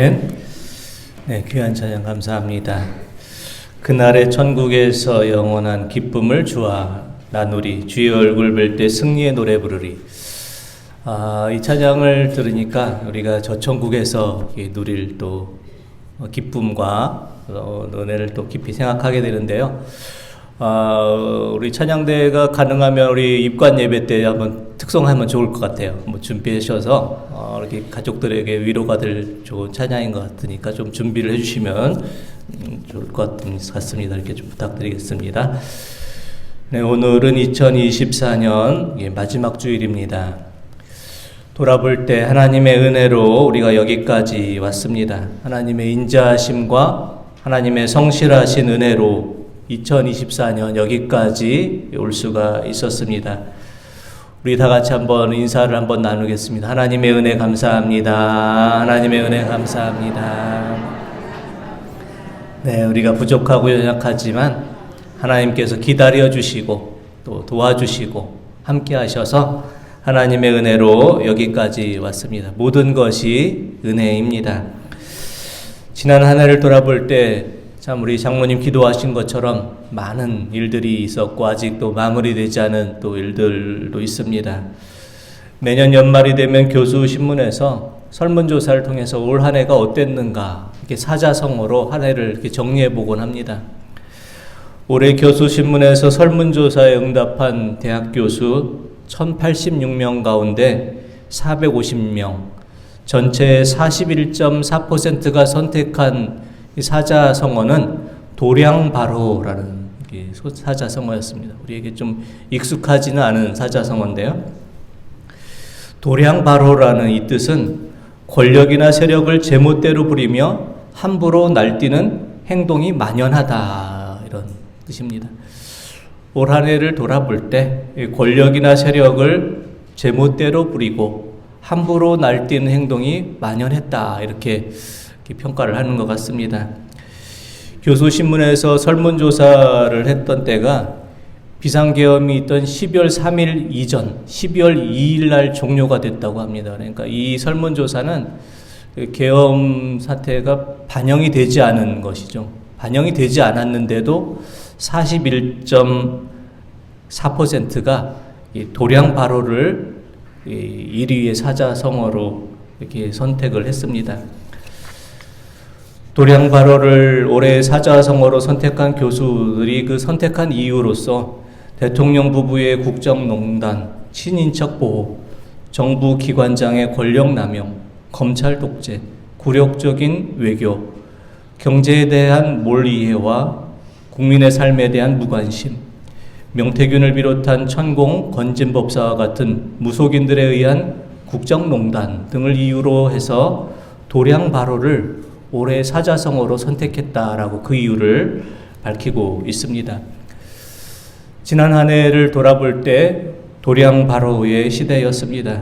아멘. 네, 귀한 찬양 감사합니다. 그날의 천국에서 영원한 기쁨을 주와 나누리, 주의 얼굴 뵐 때 승리의 노래 부르리. 이 찬양을 들으니까 우리가 저 천국에서 누릴 또 기쁨과 은혜를 또 깊이 생각하게 되는데요. 우리 찬양대가 가능하면 우리 입관 예배 때 한번 특송하면 좋을 것 같아요. 준비하셔서 이렇게 가족들에게 위로가 될 좋은 찬양인 것 같으니까 좀 준비를 해주시면 좋을 것 같습니다. 이렇게 좀 부탁드리겠습니다. 네, 오늘은 2024년 마지막 주일입니다. 돌아볼 때 하나님의 은혜로 우리가 여기까지 왔습니다. 하나님의 인자하심과 하나님의 성실하신 은혜로 2024년 여기까지 올 수가 있었습니다. 우리 다 같이 한번 인사를 한번 나누겠습니다. 하나님의 은혜 감사합니다. 하나님의 은혜 감사합니다. 네, 우리가 부족하고 연약하지만 하나님께서 기다려 주시고 또 도와주시고 함께 하셔서 하나님의 은혜로 여기까지 왔습니다. 모든 것이 은혜입니다. 지난 한 해를 돌아볼 때 참 우리 장모님 기도하신 것처럼 많은 일들이 있었고 아직도 마무리되지 않은 또 일들도 있습니다. 매년 연말이 되면 교수 신문에서 설문조사를 통해서 올 한 해가 어땠는가 이렇게 사자성어로 한 해를 이렇게 정리해 보곤 합니다. 올해 교수 신문에서 설문조사에 응답한 대학 교수 1086명 가운데 450명, 전체의 41.4%가 선택한 이 사자성어는 도량바로라는 사자성어였습니다. 우리에게 좀 익숙하지는 않은 사자성어인데요. 도량바로라는 이 뜻은 권력이나 세력을 제멋대로 부리며 함부로 날뛰는 행동이 만연하다 이런 뜻입니다. 올 한 해를 돌아볼 때 권력이나 세력을 제멋대로 부리고 함부로 날뛰는 행동이 만연했다 이렇게 평가를 하는 것 같습니다. 교수신문에서 설문조사를 했던 때가 비상계엄이 있던 12월 3일 이전 12월 2일 날 종료가 됐다고 합니다. 그러니까 이 설문조사는 계엄 사태가 반영이 되지 않은 것이죠. 반영이 되지 않았는데도 41.4%가 도량바로를 1위의 사자성어로 이렇게 선택을 했습니다. 도량바로를 올해 사자성어로 선택한 교수들이 그 선택한 이유로서 대통령 부부의 국정농단, 친인척 보호, 정부 기관장의 권력 남용, 검찰 독재, 굴욕적인 외교, 경제에 대한 몰이해와 국민의 삶에 대한 무관심, 명태균을 비롯한 천공, 건진법사와 같은 무속인들에 의한 국정농단 등을 이유로 해서 도량바로를 올해 사자성어로 선택했다라고 그 이유를 밝히고 있습니다. 지난 한 해를 돌아볼 때 도량바로의 시대였습니다.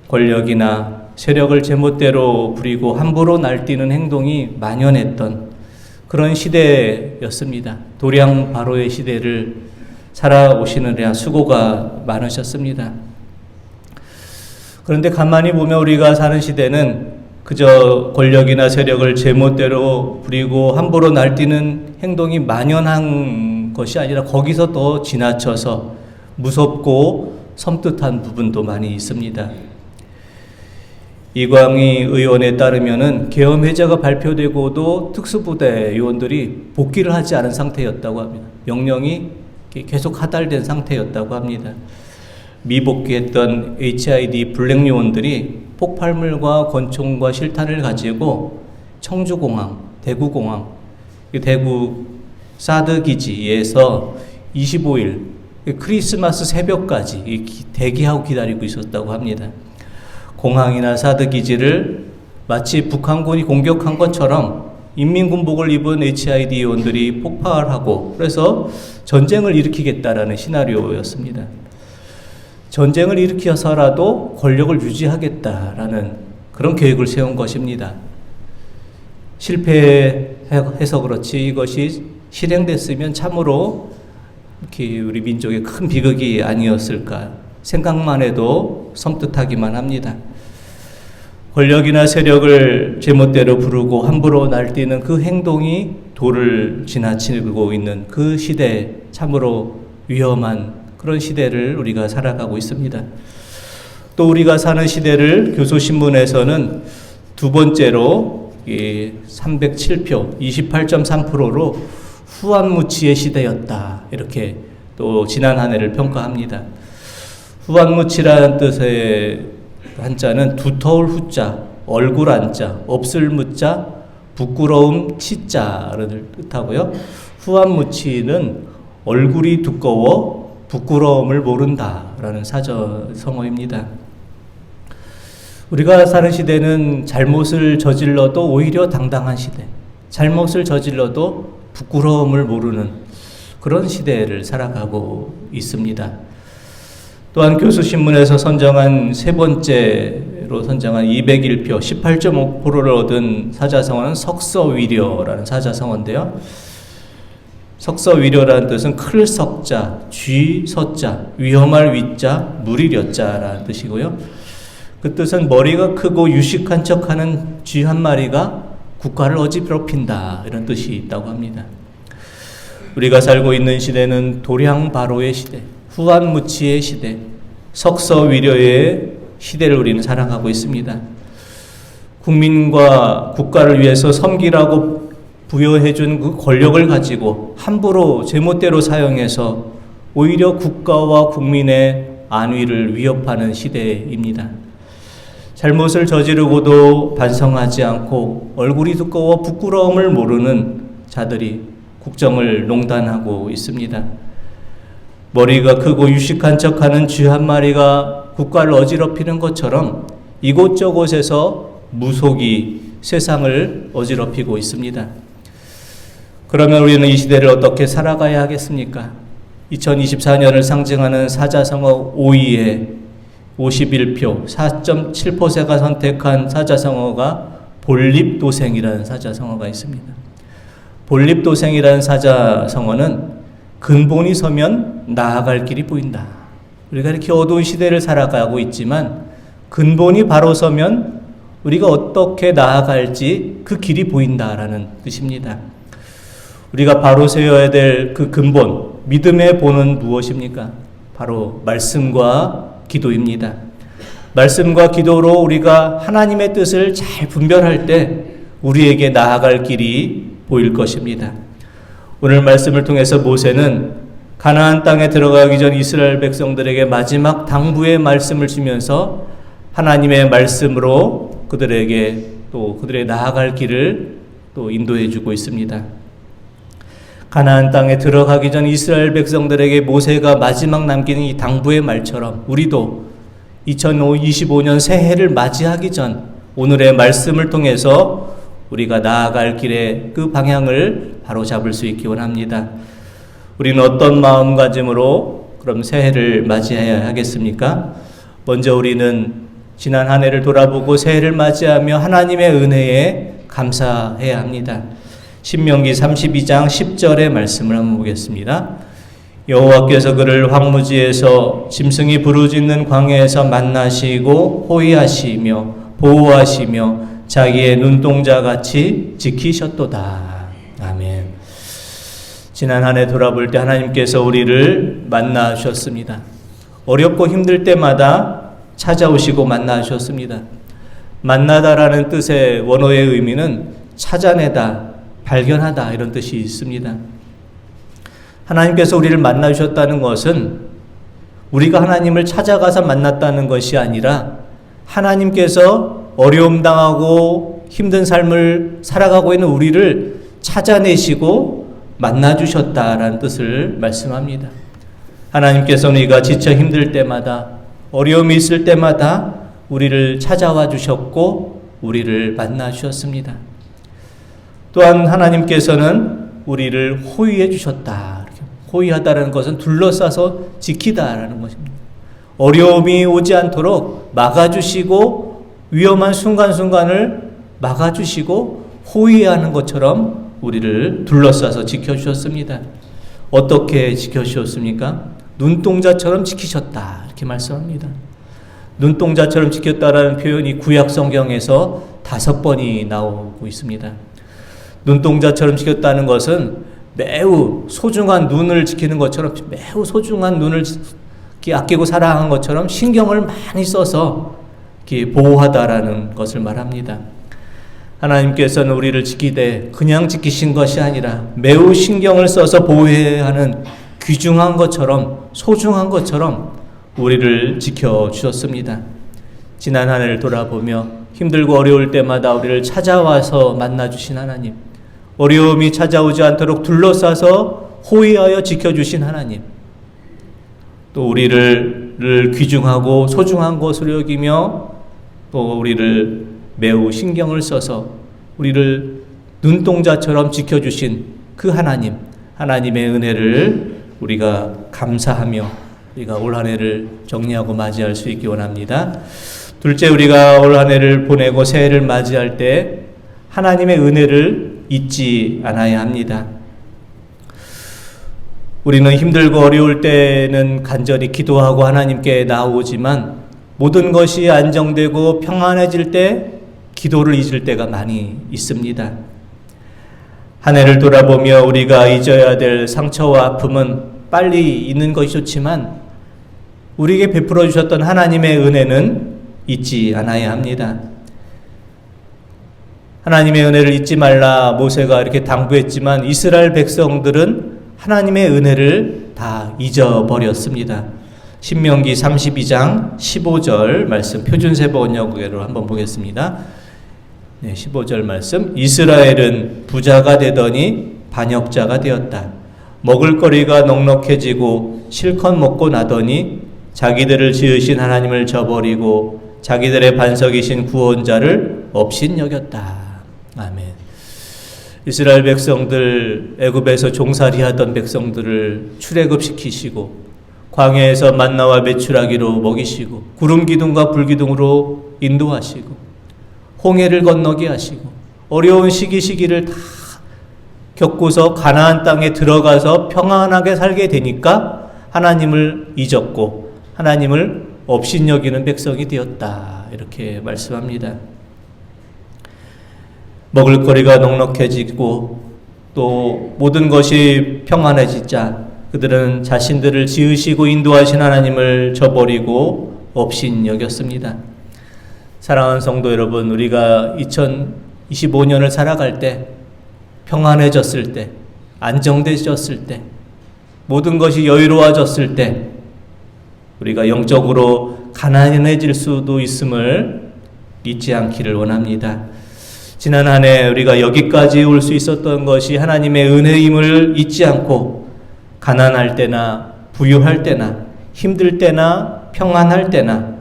권력이나 세력을 제멋대로 부리고 함부로 날뛰는 행동이 만연했던 그런 시대였습니다. 도량바로의 시대를 살아오시느라 수고가 많으셨습니다. 그런데 가만히 보면 우리가 사는 시대는 그저 권력이나 세력을 제멋대로 부리고 함부로 날뛰는 행동이 만연한 것이 아니라 거기서 더 지나쳐서 무섭고 섬뜩한 부분도 많이 있습니다. 이광희 의원에 따르면은 계엄 해제가 발표되고도 특수부대 요원들이 복귀를 하지 않은 상태였다고 합니다. 명령이 계속 하달된 상태였다고 합니다. 미복귀했던 HID 블랙 요원들이 폭발물과 권총과 실탄을 가지고 청주공항, 대구공항, 대구 사드 기지에서 25일 크리스마스 새벽까지 대기하고 기다리고 있었다고 합니다. 공항이나 사드 기지를 마치 북한군이 공격한 것처럼 인민군복을 입은 HID 요원들이 폭발하고 그래서 전쟁을 일으키겠다라는 시나리오였습니다. 전쟁을 일으켜서라도 권력을 유지하겠다라는 그런 계획을 세운 것입니다. 실패해서 그렇지 이것이 실행됐으면 참으로 이렇게 우리 민족의 큰 비극이 아니었을까 생각만 해도 섬뜩하기만 합니다. 권력이나 세력을 제멋대로 부르고 함부로 날뛰는 그 행동이 도를 지나치고 있는 그 시대, 참으로 위험한 그런 시대를 우리가 살아가고 있습니다. 또 우리가 사는 시대를 교소신문에서는 두 번째로 307표 28.3%로 후한무치의 시대였다, 이렇게 또 지난 한 해를 평가합니다. 후한무치라는 뜻의 한자는 두터울 후자, 얼굴 한자, 없을 무자, 부끄러움 치자를 뜻하고요. 후한무치는 얼굴이 두꺼워 부끄러움을 모른다라는 사자성어입니다. 우리가 사는 시대는 잘못을 저질러도 오히려 당당한 시대, 잘못을 저질러도 부끄러움을 모르는 그런 시대를 살아가고 있습니다. 또한 교수신문에서 선정한 세 번째로 선정한 201표 18.5%를 얻은 사자성어는 석서위려라는 사자성어인데요. 석서위려라는 뜻은 클 석자, 쥐 서자, 위험할 위자, 무리려자라는 뜻이고요. 그 뜻은 머리가 크고 유식한 척하는 쥐 한 마리가 국가를 어지럽힌다, 이런 뜻이 있다고 합니다. 우리가 살고 있는 시대는 도량바로의 시대, 후한무치의 시대, 석서위려의 시대를 우리는 살아가고 있습니다. 국민과 국가를 위해서 섬기라고 부여해준 그 권력을 가지고 함부로 제멋대로 사용해서 오히려 국가와 국민의 안위를 위협하는 시대입니다. 잘못을 저지르고도 반성하지 않고 얼굴이 두꺼워 부끄러움을 모르는 자들이 국정을 농단하고 있습니다. 머리가 크고 유식한 척하는 쥐 한 마리가 국가를 어지럽히는 것처럼 이곳저곳에서 무속이 세상을 어지럽히고 있습니다. 그러면 우리는 이 시대를 어떻게 살아가야 하겠습니까? 2024년을 상징하는 사자성어 5위에 51표 4.7%가 선택한 사자성어가 본립도생이라는 사자성어가 있습니다. 본립도생이라는 사자성어는 근본이 서면 나아갈 길이 보인다. 우리가 이렇게 어두운 시대를 살아가고 있지만 근본이 바로 서면 우리가 어떻게 나아갈지 그 길이 보인다라는 뜻입니다. 우리가 바로 세워야 될 그 근본, 믿음의 본은 무엇입니까? 바로 말씀과 기도입니다. 말씀과 기도로 우리가 하나님의 뜻을 잘 분별할 때 우리에게 나아갈 길이 보일 것입니다. 오늘 말씀을 통해서 모세는 가나안 땅에 들어가기 전 이스라엘 백성들에게 마지막 당부의 말씀을 주면서 하나님의 말씀으로 그들에게 또 그들의 나아갈 길을 또 인도해 주고 있습니다. 가나안 땅에 들어가기 전 이스라엘 백성들에게 모세가 마지막 남기는 이 당부의 말처럼 우리도 2025년 새해를 맞이하기 전 오늘의 말씀을 통해서 우리가 나아갈 길의 그 방향을 바로 잡을 수 있기 원합니다. 우리는 어떤 마음가짐으로 그럼 새해를 맞이해야 하겠습니까? 먼저 우리는 지난 한 해를 돌아보고 새해를 맞이하며 하나님의 은혜에 감사해야 합니다. 신명기 32장 10절의 말씀을 한번 보겠습니다. 여호와께서 그를 황무지에서 짐승이 부르짖는 광야에서 만나시고 호위하시며 보호하시며 자기의 눈동자같이 지키셨도다. 아멘. 지난 한 해 돌아볼 때 하나님께서 우리를 만나 주셨습니다. 어렵고 힘들 때마다 찾아오시고 만나 주셨습니다. 만나다라는 뜻의 원어의 의미는 찾아내다, 발견하다, 이런 뜻이 있습니다. 하나님께서 우리를 만나 주셨다는 것은 우리가 하나님을 찾아가서 만났다는 것이 아니라 하나님께서 어려움 당하고 힘든 삶을 살아가고 있는 우리를 찾아내시고 만나 주셨다라는 뜻을 말씀합니다. 하나님께서는 우리가 지쳐 힘들 때마다, 어려움이 있을 때마다 우리를 찾아와 주셨고 우리를 만나 주셨습니다. 또한 하나님께서는 우리를 호위해 주셨다. 호위하다라는 것은 둘러싸서 지키다라는 것입니다. 어려움이 오지 않도록 막아주시고 위험한 순간순간을 막아주시고 호위하는 것처럼 우리를 둘러싸서 지켜주셨습니다. 어떻게 지켜주셨습니까? 눈동자처럼 지키셨다, 이렇게 말씀합니다. 눈동자처럼 지켰다라는 표현이 구약 성경에서 5번이 나오고 있습니다. 눈동자처럼 지켰다는 것은 매우 소중한 눈을 지키는 것처럼, 매우 소중한 눈을 아끼고 사랑한 것처럼 신경을 많이 써서 보호하다라는 것을 말합니다. 하나님께서는 우리를 지키되 그냥 지키신 것이 아니라 매우 신경을 써서 보호해야 하는 귀중한 것처럼, 소중한 것처럼 우리를 지켜주셨습니다. 지난 한 해를 돌아보며 힘들고 어려울 때마다 우리를 찾아와서 만나주신 하나님, 어려움이 찾아오지 않도록 둘러싸서 호위하여 지켜주신 하나님, 또 우리를 귀중하고 소중한 것으로 여기며 또 우리를 매우 신경을 써서 우리를 눈동자처럼 지켜주신 그 하나님, 하나님의 은혜를 우리가 감사하며 우리가 올 한 해를 정리하고 맞이할 수 있기 원합니다. 둘째, 우리가 올 한 해를 보내고 새해를 맞이할 때 하나님의 은혜를 잊지 않아야 합니다. 우리는 힘들고 어려울 때는 간절히 기도하고 하나님께 나오지만 모든 것이 안정되고 평안해질 때 기도를 잊을 때가 많이 있습니다. 한 해를 돌아보며 우리가 잊어야 될 상처와 아픔은 빨리 잊는 것이 좋지만 우리에게 베풀어 주셨던 하나님의 은혜는 잊지 않아야 합니다. 하나님의 은혜를 잊지 말라 모세가 이렇게 당부했지만 이스라엘 백성들은 하나님의 은혜를 다 잊어버렸습니다. 신명기 32장 15절 말씀 표준세번 번역으로 한번 보겠습니다. 15절 말씀. 이스라엘은 부자가 되더니 반역자가 되었다. 먹을거리가 넉넉해지고 실컷 먹고 나더니 자기들을 지으신 하나님을 저버리고 자기들의 반석이신 구원자를 업신여겼다. 아멘. 이스라엘 백성들, 애굽에서 종살이하던 백성들을 출애굽시키시고 광야에서 만나와 메추라기로 먹이시고 구름 기둥과 불 기둥으로 인도하시고 홍해를 건너게 하시고 어려운 시기를 다 겪고서 가나안 땅에 들어가서 평안하게 살게 되니까 하나님을 잊었고 하나님을 업신여기는 백성이 되었다. 이렇게 말씀합니다. 먹을거리가 넉넉해지고 또 모든 것이 평안해지자 그들은 자신들을 지으시고 인도하신 하나님을 저버리고 업신여겼습니다. 사랑하는 성도 여러분, 우리가 2025년을 살아갈 때 평안해졌을 때, 안정되졌을 때, 모든 것이 여유로워졌을 때 우리가 영적으로 가난해질 수도 있음을 잊지 않기를 원합니다. 지난 한 해 우리가 여기까지 올 수 있었던 것이 하나님의 은혜임을 잊지 않고 가난할 때나 부유할 때나 힘들 때나 평안할 때나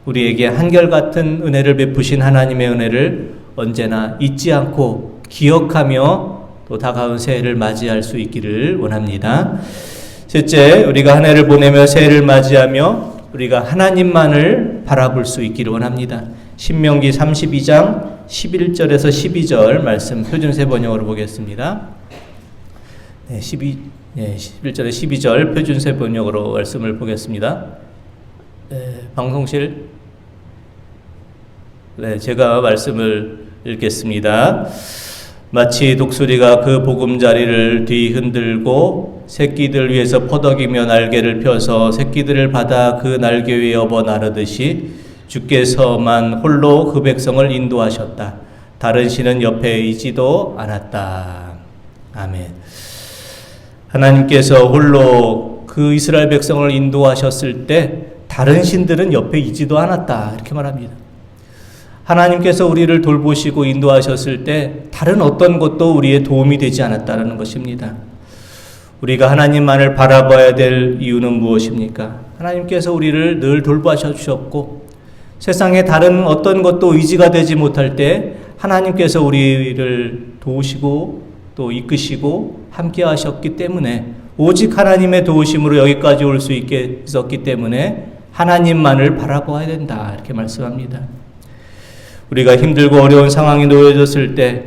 우리에게 한결같은 은혜를 베푸신 하나님의 은혜를 언제나 잊지 않고 기억하며 또 다가온 새해를 맞이할 수 있기를 원합니다. 셋째, 우리가 한 해를 보내며 새해를 맞이하며 우리가 하나님만을 바라볼 수 있기를 원합니다. 신명기 32장 11절에서 12절 말씀 표준세 번역으로 보겠습니다. 11절에 12절 표준세 번역으로 말씀을 보겠습니다. 방송실, 제가 말씀을 읽겠습니다. 마치 독수리가 그 보금자리를 뒤흔들고 새끼들 위에서 퍼덕이며 날개를 펴서 새끼들을 받아 그 날개 위에 업어 나르듯이 주께서만 홀로 그 백성을 인도하셨다. 다른 신은 옆에 있지도 않았다. 아멘. 하나님께서 홀로 그 이스라엘 백성을 인도하셨을 때 다른 신들은 옆에 있지도 않았다. 이렇게 말합니다. 하나님께서 우리를 돌보시고 인도하셨을 때 다른 어떤 것도 우리의 도움이 되지 않았다는 것입니다. 우리가 하나님만을 바라봐야 될 이유는 무엇입니까? 하나님께서 우리를 늘 돌보셔 주셨고 세상에 다른 어떤 것도 의지가 되지 못할 때 하나님께서 우리를 도우시고 또 이끄시고 함께 하셨기 때문에 오직 하나님의 도우심으로 여기까지 올 수 있게 있었기 때문에 하나님만을 바라봐야 된다. 이렇게 말씀합니다. 우리가 힘들고 어려운 상황에 놓여졌을 때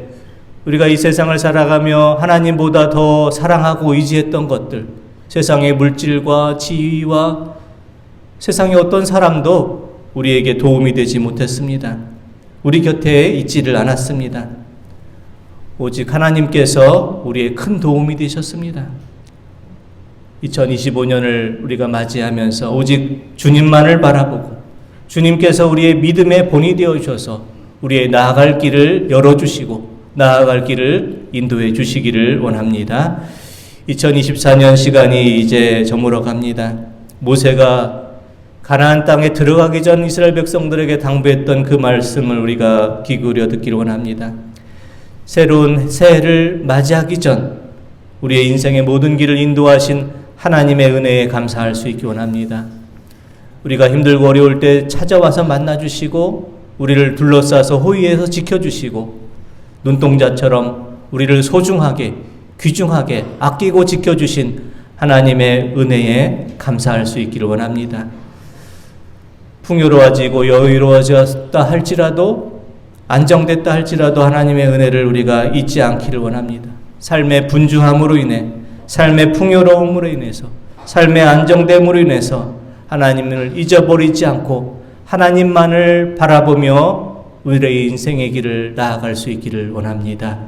우리가 이 세상을 살아가며 하나님보다 더 사랑하고 의지했던 것들, 세상의 물질과 지위와 세상의 어떤 사람도 우리에게 도움이 되지 못했습니다. 우리 곁에 있지를 않았습니다. 오직 하나님께서 우리의 큰 도움이 되셨습니다. 2025년을 우리가 맞이하면서 오직 주님만을 바라보고 주님께서 우리의 믿음의 본이 되어 주셔서 우리의 나아갈 길을 열어주시고 나아갈 길을 인도해 주시기를 원합니다. 2024년 시간이 이제 저물어 갑니다. 모세가 가나안 땅에 들어가기 전 이스라엘 백성들에게 당부했던 그 말씀을 우리가 귀 기울여 듣기를 원합니다. 새로운 새해를 맞이하기 전 우리의 인생의 모든 길을 인도하신 하나님의 은혜에 감사할 수 있기 원합니다. 우리가 힘들고 어려울 때 찾아와서 만나주시고 우리를 둘러싸서 호위해서 지켜주시고 눈동자처럼 우리를 소중하게 귀중하게 아끼고 지켜주신 하나님의 은혜에 감사할 수 있기를 원합니다. 풍요로워지고 여유로워졌다 할지라도 안정됐다 할지라도 하나님의 은혜를 우리가 잊지 않기를 원합니다. 삶의 분주함으로 인해 삶의 풍요로움으로 인해서 삶의 안정됨으로 인해서 하나님을 잊어버리지 않고 하나님만을 바라보며 우리의 인생의 길을 나아갈 수 있기를 원합니다.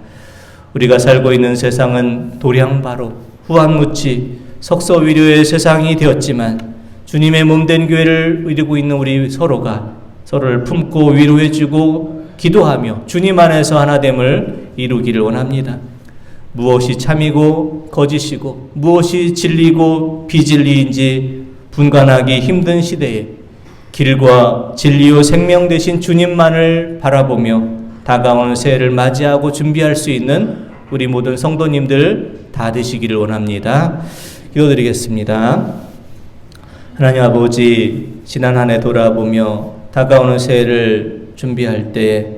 우리가 살고 있는 세상은 도량바로 후한무치 석서위료의 세상이 되었지만 주님의 몸된 교회를 이루고 있는 우리 서로가 서로를 품고 위로해주고 기도하며 주님 안에서 하나됨을 이루기를 원합니다. 무엇이 참이고 거짓이고 무엇이 진리고 비진리인지 분간하기 힘든 시대에 길과 진리요 생명 되신 주님만을 바라보며 다가오는 새해를 맞이하고 준비할 수 있는 우리 모든 성도님들 다 되시기를 원합니다. 기도드리겠습니다. 하나님 아버지, 지난 한 해 돌아보며 다가오는 새해를 준비할 때